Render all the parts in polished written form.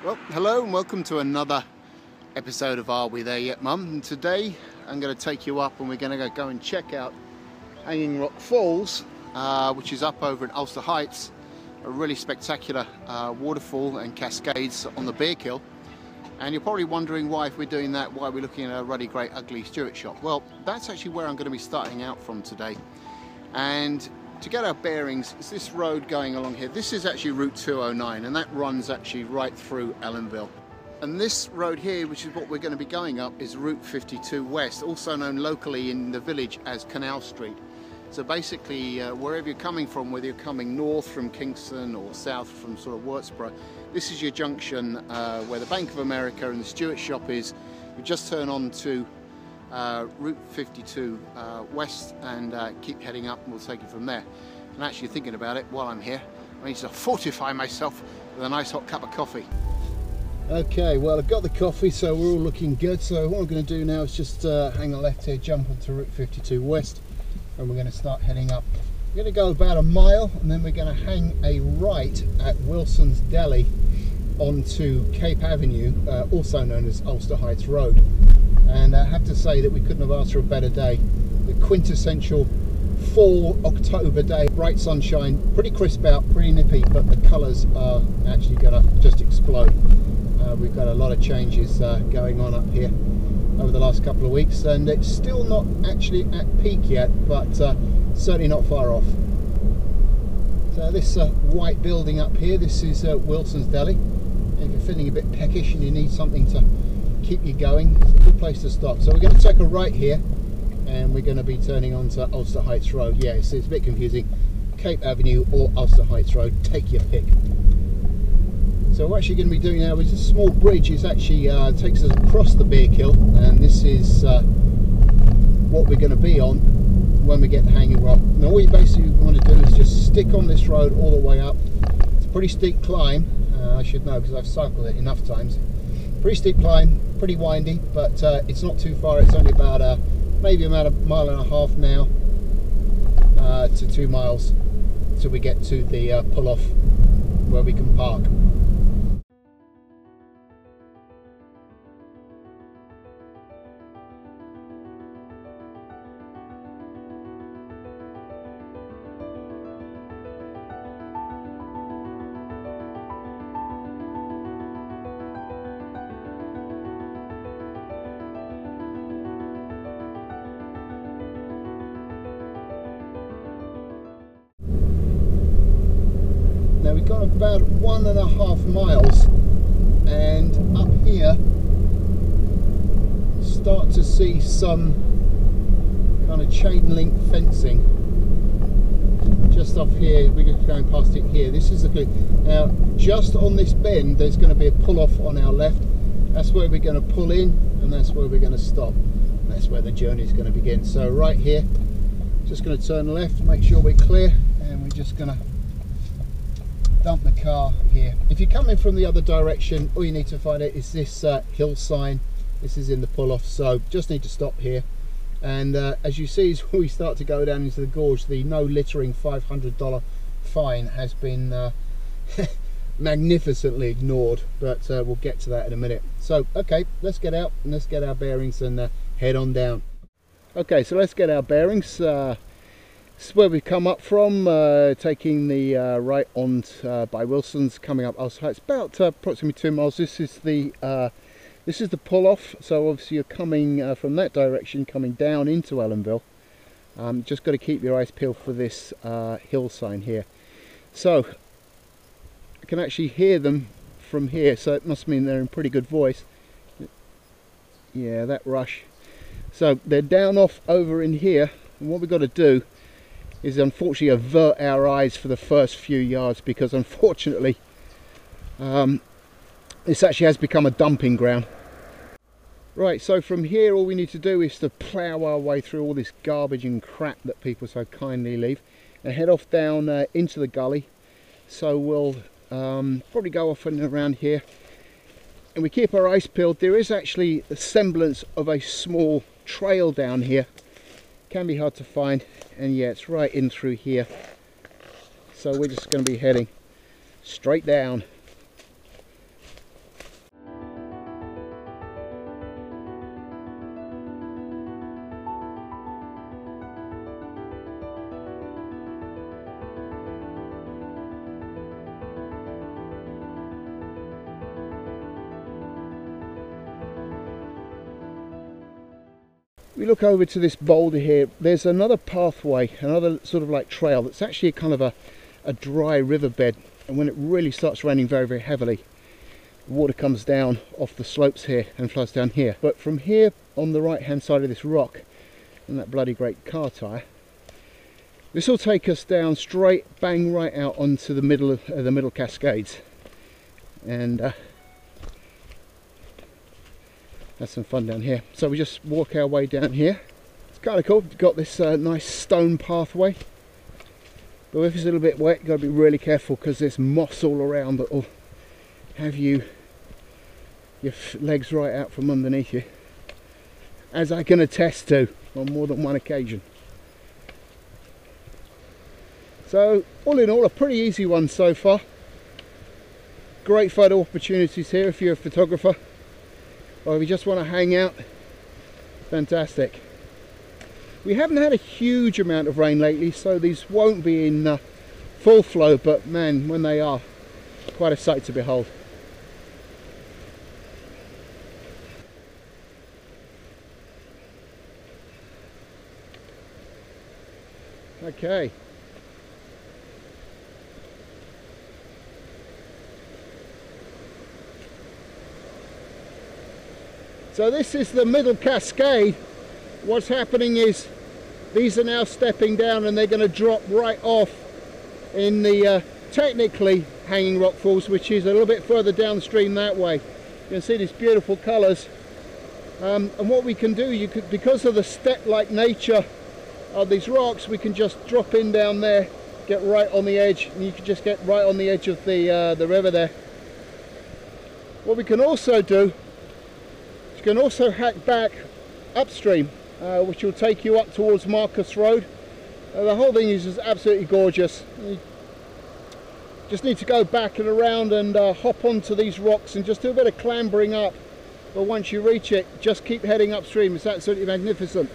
Well, hello and welcome to another episode of Are We There Yet, Mum? And today I'm going to take you up and we're going to go and check out Hanging Rock Falls, which is up over in Ulster Heights. A really spectacular waterfall and cascades on the beer kill. And you're probably wondering why, if we're doing that, why we're looking at a ruddy great ugly Stuart shop. Well, that's actually where I'm going to be starting out from today. And to get our bearings, it's this road going along here. This is actually Route 209, and that runs actually right through Ellenville. And this road here, which is what we're going to be going up, is Route 52 West, also known locally in the village as Canal Street. So basically, wherever you're coming from, whether you're coming north from Kingston or south from sort of Würzburg, this is your junction where the Bank of America and the Stuart shop is. You just turn on to Route 52 West and keep heading up, and we'll take it from there. And actually thinking about it while I'm here, I need to fortify myself with a nice hot cup of coffee. Okay, well, I've got the coffee, so we're all looking good. So what I'm going to do now is just hang a left here, jump onto Route 52 West, and we're going to start heading up. We're going to go about a mile, and then we're going to hang a right at Wilson's Deli onto Cape Avenue, also known as Ulster Heights Road. And I have to say that we couldn't have asked for a better day. The quintessential fall October day, bright sunshine, pretty crisp out, pretty nippy, but the colours are actually going to just explode. We've got a lot of changes going on up here over the last couple of weeks, and it's still not actually at peak yet, but certainly not far off. So this white building up here, this is Wilson's Deli. If you're feeling a bit peckish and you need something to keep you going, it's a good place to stop. So we're going to take a right here, and we're going to be turning onto Ulster Heights Road. Yeah, it's a bit confusing. Cape Avenue or Ulster Heights Road, take your pick. So what we're actually going to be doing now is a small bridge. It actually takes us across the beer kill, and this is what we're going to be on when we get to Hanging Rock. Now all you basically want to do is just stick on this road all the way up. It's a pretty steep climb, I should know because I've cycled it enough times. Pretty steep climb, pretty windy, but it's not too far. It's only about maybe about a mile and a half now to 2 miles till we get to the pull-off where we can park. Now we've got about 1.5 miles, and up here start to see some kind of chain link fencing just off here. We're going past it here. This is the clue. Now just on this bend there's going to be a pull off on our left. That's where we're going to pull in, and that's where we're going to stop. And that's where the journey is going to begin. So right here, just going to turn left, make sure we're clear, and we're just going to dump the car here. If you're coming from the other direction, all you need to find out is this hill sign. This is in the pull-off, so just need to stop here. And as you see, as we start to go down into the gorge, the no littering $500 fine has been magnificently ignored, but we'll get to that in a minute. So okay, let's get out and let's get our bearings and head on down. Okay, so let's get our bearings. This is where we've come up from, taking the right on by Wilson's, coming up Ulster Heights, about approximately 2 miles. This is the pull-off, so obviously you're coming from that direction, coming down into Ellenville. Just got to keep your eyes peeled for this hill sign here. So I can actually hear them from here, so it must mean they're in pretty good voice. Yeah, that rush. So they're down off over in here, and what we've got to do is unfortunately avert our eyes for the first few yards, because unfortunately this actually has become a dumping ground. Right, so from here all we need to do is to plough our way through all this garbage and crap that people so kindly leave and head off down into the gully. So we'll probably go off and around here, and we keep our eyes peeled. There is actually a semblance of a small trail down here. Can be hard to find, and yeah, it's right in through here. So we're just going to be heading straight down. We look over to this boulder here, there's another pathway, another sort of like trail that's actually kind of a dry riverbed, and when it really starts raining very, very heavily, the water comes down off the slopes here and flows down here. But from here on the right hand side of this rock, and that bloody great car tyre, this will take us down straight, bang right out onto the middle of the Middle Cascades, and have some fun down here. So we just walk our way down here. It's kind of cool. We've got this nice stone pathway, but if it's a little bit wet, you've got to be really careful because there's moss all around that will have your legs right out from underneath you, as I can attest to on more than one occasion. So all in all, a pretty easy one so far. Great photo opportunities here if you're a photographer, or if you just want to hang out. Fantastic. We haven't had a huge amount of rain lately, so these won't be in full flow, but man, when they are, quite a sight to behold. Okay. So this is the Middle Cascade. What's happening is these are now stepping down and they're going to drop right off in the technically Hanging Rock Falls, which is a little bit further downstream that way. You can see these beautiful colours. And what we can do, because of the step-like nature of these rocks, we can just drop in down there, get right on the edge, and you can just get right on the edge of the river there. What we can also do, you can also hack back upstream, which will take you up towards Marcus Road. The whole thing is just absolutely gorgeous. You just need to go back and around and hop onto these rocks and just do a bit of clambering up. But once you reach it, just keep heading upstream. It's absolutely magnificent.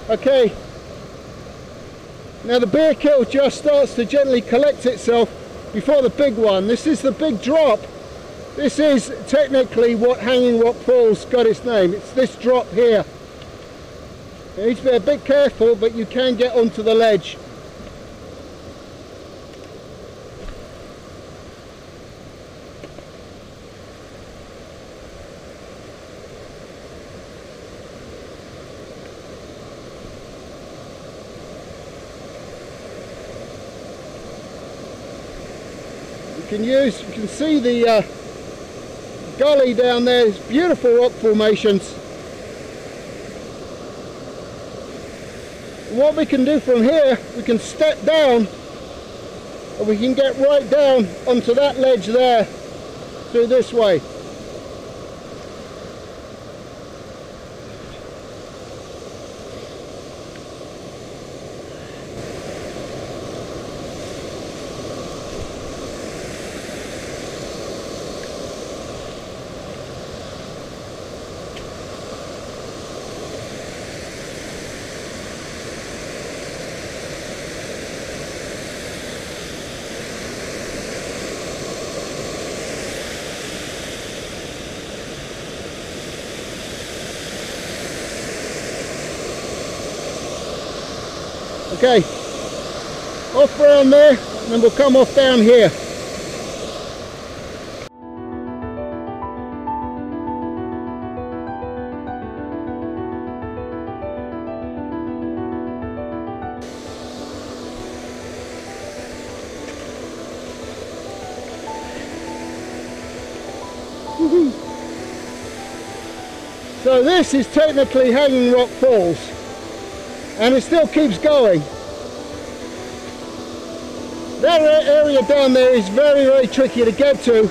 Okay, now the beer kettle just starts to gently collect itself before the big one. This is the big drop. This is technically what Hanging Rock Falls got its name. It's this drop here. You need to be a bit careful, but you can get onto the ledge. You can see the gully down there. It's beautiful rock formations. And what we can do from here, we can step down and we can get right down onto that ledge there through this way. Okay, off around there, and then we'll come off down here. So this is technically Hanging Rock Falls, and it still keeps going. That area down there is very, very tricky to get to,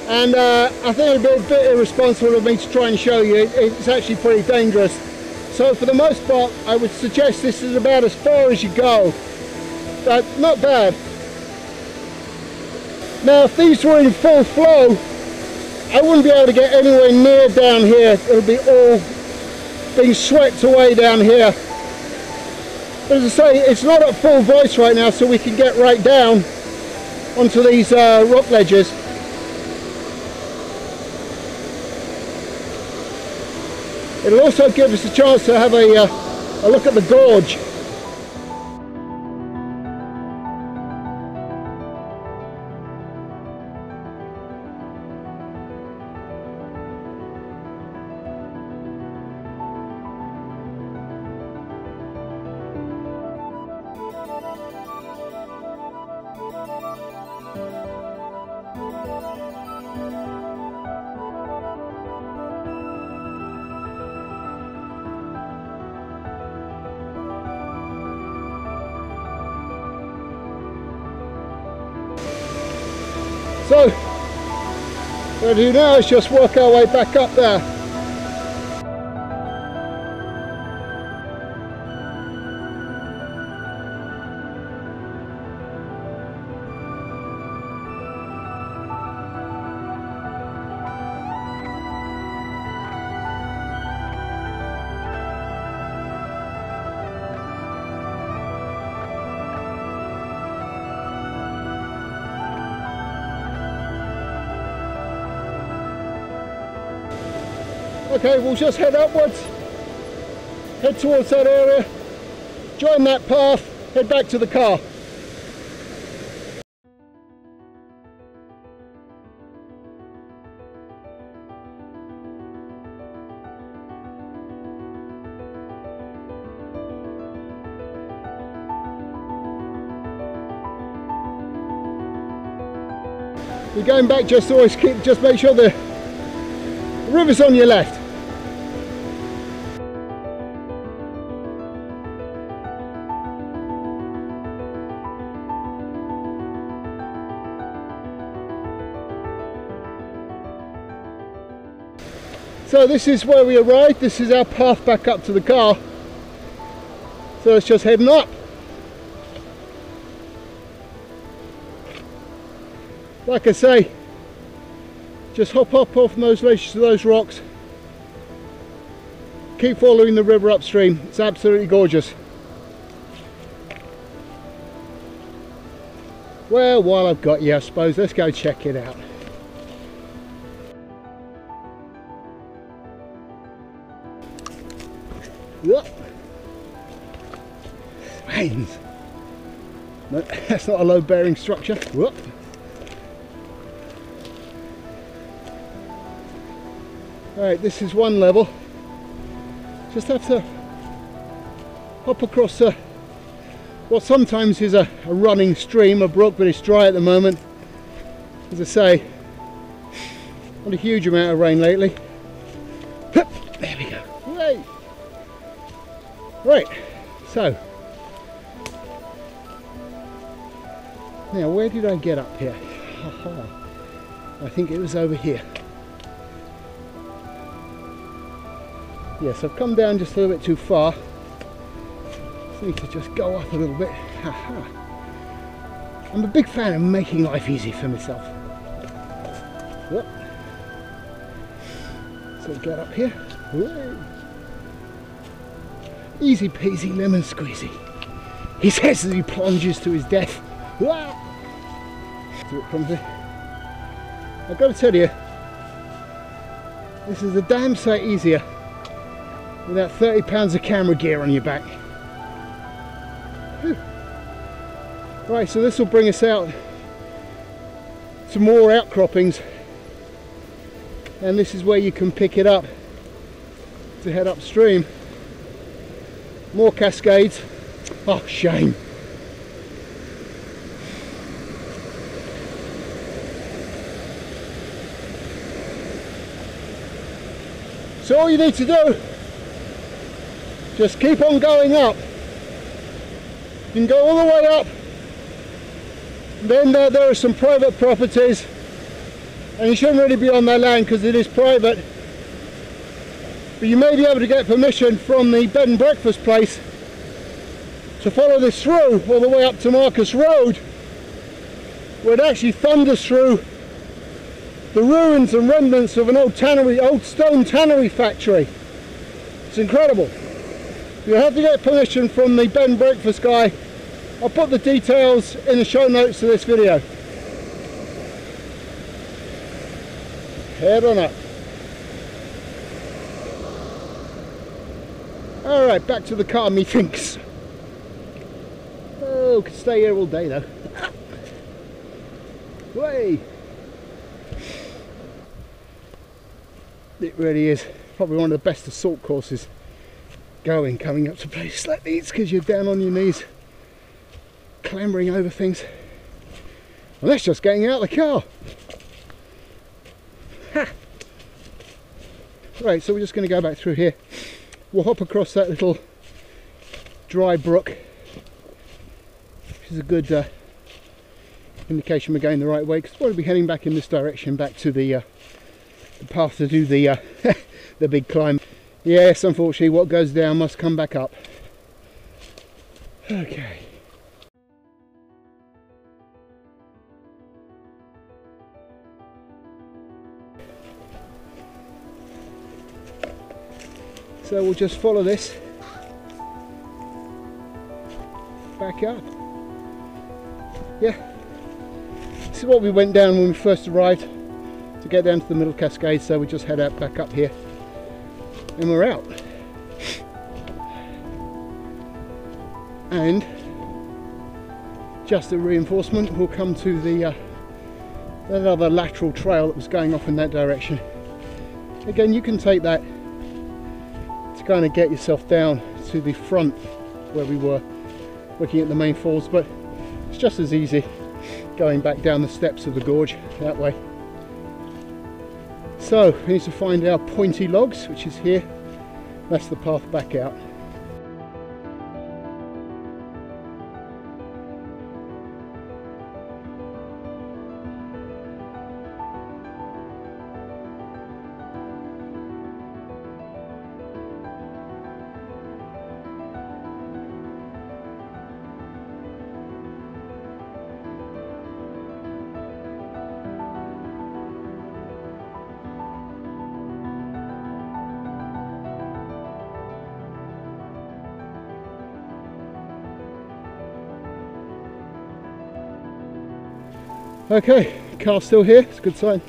and I think it would be a bit irresponsible of me to try and show you. It's actually pretty dangerous. So for the most part, I would suggest this is about as far as you go, but not bad. Now if these were in full flow, I wouldn't be able to get anywhere near down here. It'll be all being swept away down here. But as I say, it's not at full voice right now, so we can get right down onto these rock ledges. It'll also give us a chance to have a look at the gorge. So, what we do now is just work our way back up there. Okay, we'll just head upwards, head towards that area, join that path, head back to the car. You're going back, just always just make sure the river's on your left. So this is where we arrived. This is our path back up to the car. So it's just heading up. Like I say, just hop up off those ledges to those rocks. Keep following the river upstream. It's absolutely gorgeous. Well, while I've got you, I suppose, let's go check it out. Swains. No, that's not a load bearing structure. Whoop. Alright, this is one level. Just have to hop across what sometimes is a running stream, a brook, but it's dry at the moment. As I say, not a huge amount of rain lately. There we go. Hooray! Right, so now where did I get up here? I think it was over here. Yes, I've come down just a little bit too far. So I need to just go up a little bit. I'm a big fan of making life easy for myself. Yep. So get up here. Hooray. Easy peasy lemon squeezy, he says as he plunges to his death. It's a bit clumsy. I've got to tell you, this is a damn sight easier without 30 pounds of camera gear on your back. Right, so this will bring us out to more outcroppings, and this is where you can pick it up to head upstream. More cascades. Oh, shame. So all you need to do, just keep on going up. You can go all the way up. Then there are some private properties, and you shouldn't really be on their land because it is private. But you may be able to get permission from the bed and breakfast place to follow this through all the way up to Marcus Road, where it actually thunders through the ruins and remnants of an old tannery, old stone tannery factory. It's incredible. You have to get permission from the bed and breakfast guy. I'll put the details in the show notes to this video. Head on up. Alright, back to the car methinks. Oh, could stay here all day though. Way. It really is probably one of the best assault courses coming up to places like these, because you're down on your knees clambering over things. Well, that's just getting out of the car. Ha. Right, so we're just going to go back through here. We'll hop across that little dry brook, which is a good indication we're going the right way, because we'll be heading back in this direction, back to the path to do the the big climb. Yes, unfortunately what goes down must come back up. Okay. So we'll just follow this back up. Yeah, this is what we went down when we first arrived to get down to the middle cascade, so we just head out back up here and we're out. And just a reinforcement, we'll come to the that other lateral trail that was going off in that direction. Again, you can take that to kind of get yourself down to the front where we were looking at the main falls, but it's just as easy going back down the steps of the gorge that way. So we need to find our pointy logs, which is here. That's the path back out. Okay, car's still here, it's a good sign.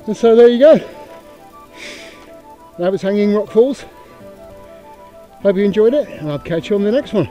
And so there you go. That was Hanging Rock Falls. Hope you enjoyed it, and I'll catch you on the next one.